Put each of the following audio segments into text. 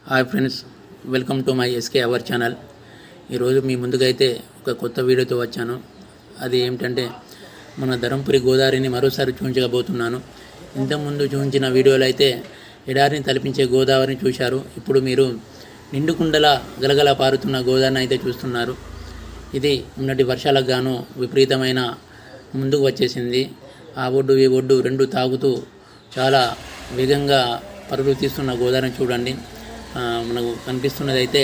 Hi friends, welcome to my SK our channel. ఈరోజు మీ ముందుకైతే ఒక కొత్త వీడియోతో వచ్చాను. అది ఏమిటంటే మన ధర్మపురి గోదావరిని మరోసారి చూపించబోతున్నాను. ఇంతకుముందు చూపించిన వీడియోలో అయితే ఎడారిని తలపించే గోదావరిని చూశారు. ఇప్పుడు మీరు నిండుకుండల గలగల పారుతున్న గోదావరిని అయితే చూస్తున్నారు. ఇది ఉన్నటి వర్షాలకు గాను విపరీతమైన ముందుకు వచ్చేసింది. ఆ ఒడ్డు ఈ ఒడ్డు రెండు తాగుతూ చాలా వేగంగా పరుగులు తీస్తున్న గోదావరిని చూడండి. మనకు కనిపిస్తున్నది అయితే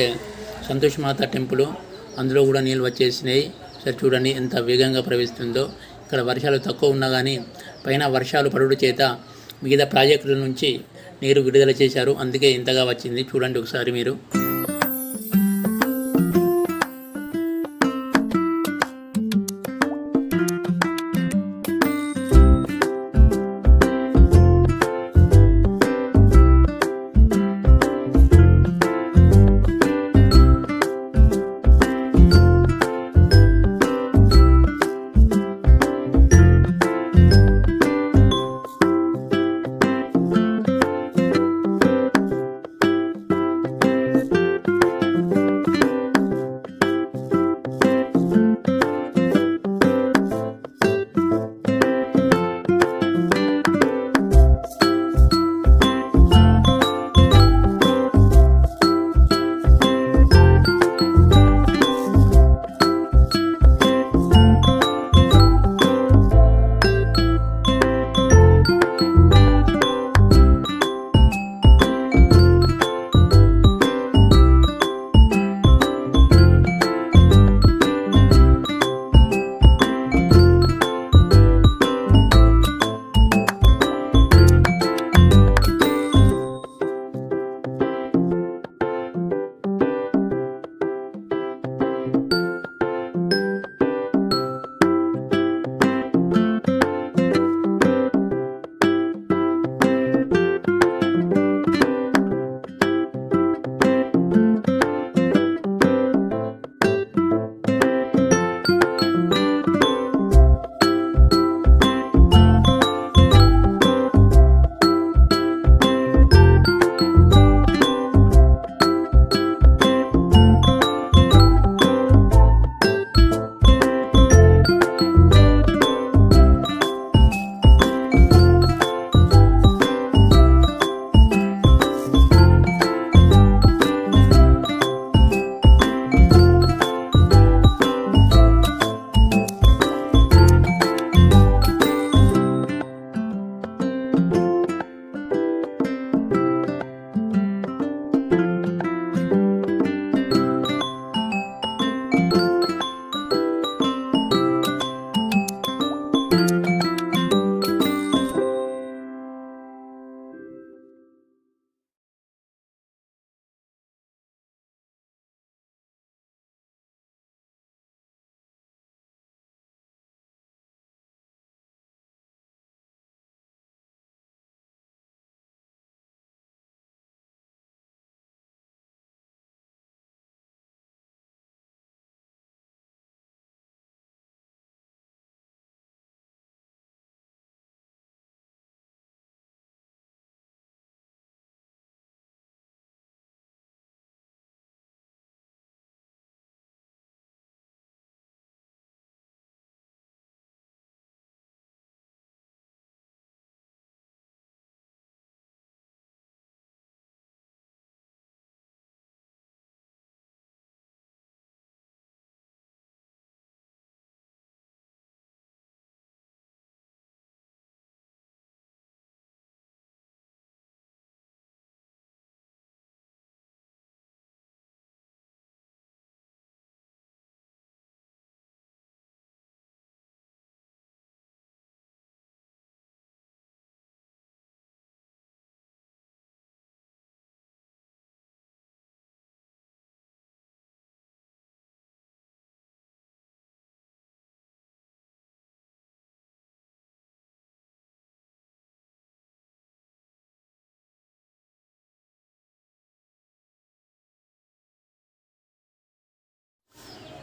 సంతోష్ మాత టెంపుల్, అందులో కూడా నీళ్ళు వచ్చేసినాయి. సరే చూడండి ఎంత వేగంగా ప్రవహిస్తుందో. ఇక్కడ వర్షాలు తక్కువ ఉన్నా కానీ పైన వర్షాలు పడుడు చేత మిగతా ప్రాజెక్టుల నుంచి నీరు విడుదల చేశారు, అందుకే ఇంతగా వచ్చింది. చూడండి ఒకసారి మీరు.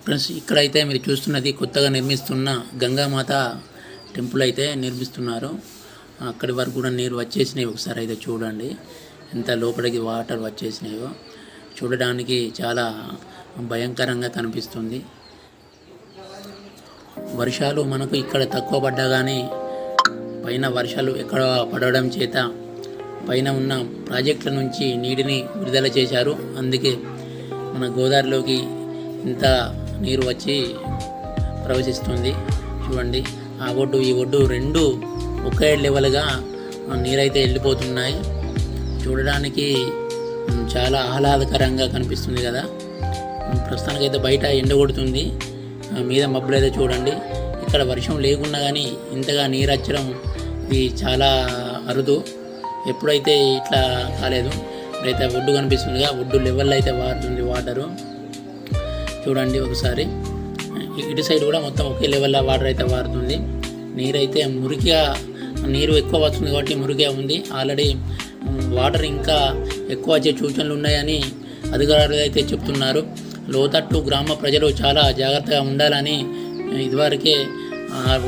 ఫ్రెండ్స్, ఇక్కడైతే మీరు చూస్తున్నది కొత్తగా నిర్మిస్తున్న గంగామాత టెంపుల్ అయితే నిర్మిస్తున్నారు. అక్కడి వరకు కూడా నీరు వచ్చేసినాయి. ఒకసారి అయితే చూడండి. ఎంత లోపలికి వాటర్ వచ్చేసినాయో చూడడానికి చాలా భయంకరంగా కనిపిస్తుంది. వర్షాలు మనకు ఇక్కడ తక్కువ పడ్డా కానీ పైన వర్షాలు ఎక్కడ పడడం చేత పైన ఉన్న ప్రాజెక్టుల నుంచి నీటిని విడుదల చేశారు. అందుకే మన గోదావరిలోకి ఇంత నీరు వచ్చి ప్రవేశిస్తుంది. చూడండి, ఆ ఒడ్డు ఈ ఒడ్డు రెండు ఒకే లెవెల్గా నీరైతే వెళ్ళిపోతున్నాయి. చూడడానికి చాలా ఆహ్లాదకరంగా కనిపిస్తుంది కదా. ప్రస్తుతానికైతే బయట ఎండ కొడుతుంది, మీద మబ్బులు అయితే చూడండి. ఇక్కడ వర్షం లేకున్నా కానీ ఇంతగా నీరు వచ్చడం ఇది చాలా అరుదు. ఎప్పుడైతే ఇట్లా కాలేదు. ఇప్పుడైతే ఒడ్డు కనిపిస్తుందిగా, ఒడ్డు లెవెల్ అయితే వారుతుంది వాటరు. చూడండి ఒకసారి, ఇటు సైడ్ కూడా మొత్తం ఒకే లెవెల్లో వాటర్ అయితే వారుతుంది. నీరైతే మురికిగా, నీరు ఎక్కువ వస్తుంది కాబట్టి మురికిగా ఉంది. ఆల్రెడీ వాటర్ ఇంకా ఎక్కువ వచ్చే సూచనలు ఉన్నాయని అధికారులు అయితే చెప్తున్నారు. లోతట్టు గ్రామ ప్రజలు చాలా జాగ్రత్తగా ఉండాలని ఇదివరకే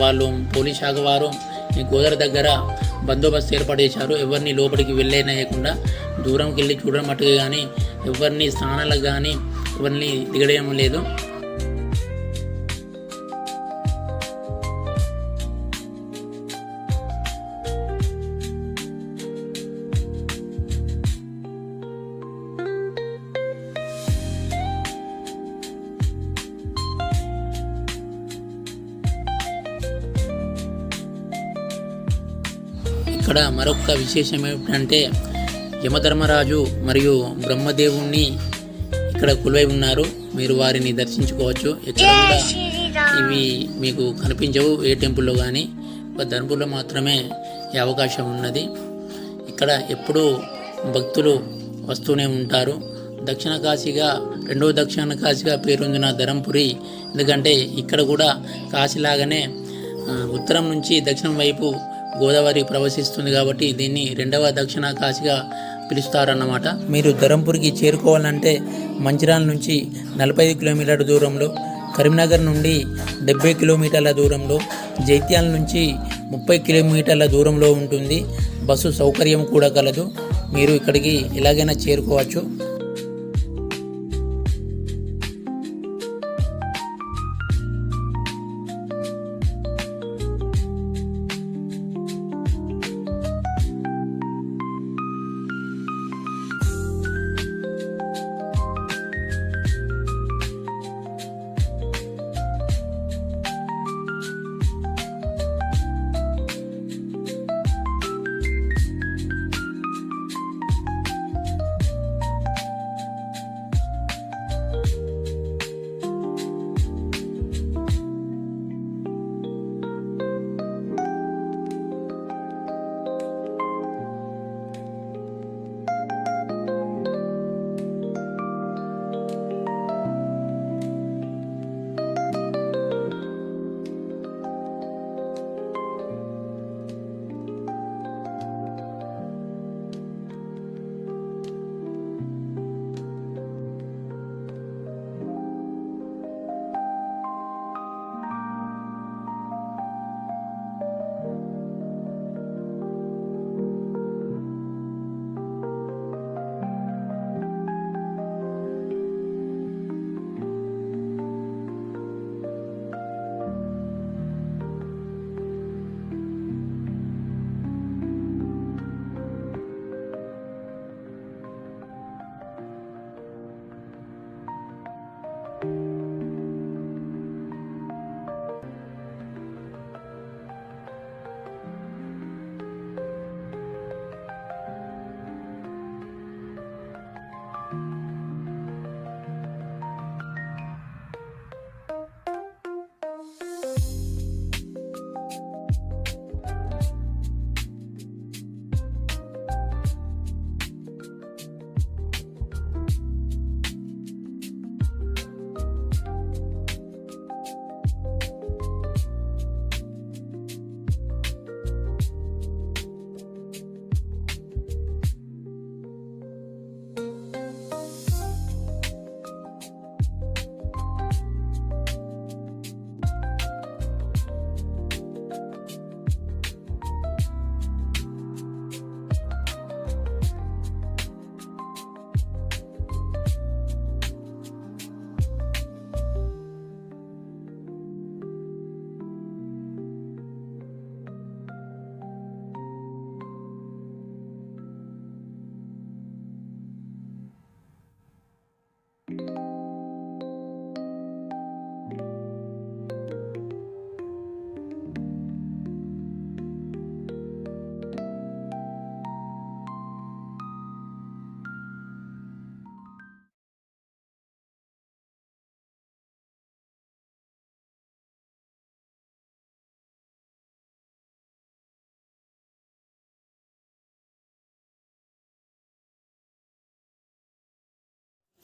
వాళ్ళు పోలీస్ శాఖ వారు ఈ గోదావరి దగ్గర బందోబస్తు ఏర్పాటు చేశారు. ఎవరిని లోపలికి వెళ్ళేయకుండా దూరంకి వెళ్ళి చూడడం మట్టుగా కానీ ఎవరిని స్నానాలకు కానీ ఎవరిని దిగడం లేదు. ఇక్కడ మరొక విశేషం ఏమిటంటే యమధర్మరాజు మరియు బ్రహ్మదేవుణ్ణి ఇక్కడ కొలువై ఉన్నారు. మీరు వారిని దర్శించుకోవచ్చు. ఇక్కడ కూడా ఇవి మీకు కనిపించవు ఏ టెంపుల్లో కానీ, ఒక ధర్మపురంలో మాత్రమే ఈ అవకాశం ఉన్నది. ఇక్కడ ఎప్పుడూ భక్తులు వస్తూనే ఉంటారు. దక్షిణ కాశీగా, రెండవ దక్షిణ కాశీగా పేరొందిన ధరంపురి. ఎందుకంటే ఇక్కడ కూడా కాశీలాగానే ఉత్తరం నుంచి దక్షిణం వైపు గోదావరి ప్రవహిస్తుంది కాబట్టి దీన్ని రెండవ దక్షిణ కాశీగా పిలుస్తారన్నమాట. మీరు ధరంపూర్కి చేరుకోవాలంటే మంచిర్యాల నుంచి 45 కిలోమీటర్ల దూరంలో, కరీంనగర్ నుండి 70 కిలోమీటర్ల దూరంలో, జైత్యాల నుంచి 30 కిలోమీటర్ల దూరంలో ఉంటుంది. బస్సు సౌకర్యం కూడా కలదు. మీరు ఇక్కడికి ఎలాగైనా చేరుకోవచ్చు.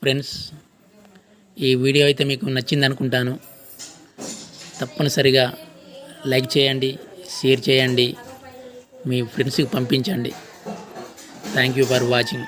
ఫ్రెండ్స్, ఈ వీడియో అయితే మీకు నచ్చింది అనుకుంటాను. తప్పనిసరిగా లైక్ చేయండి, షేర్ చేయండి, మీ ఫ్రెండ్స్కి పంపించండి. Thank you for watching.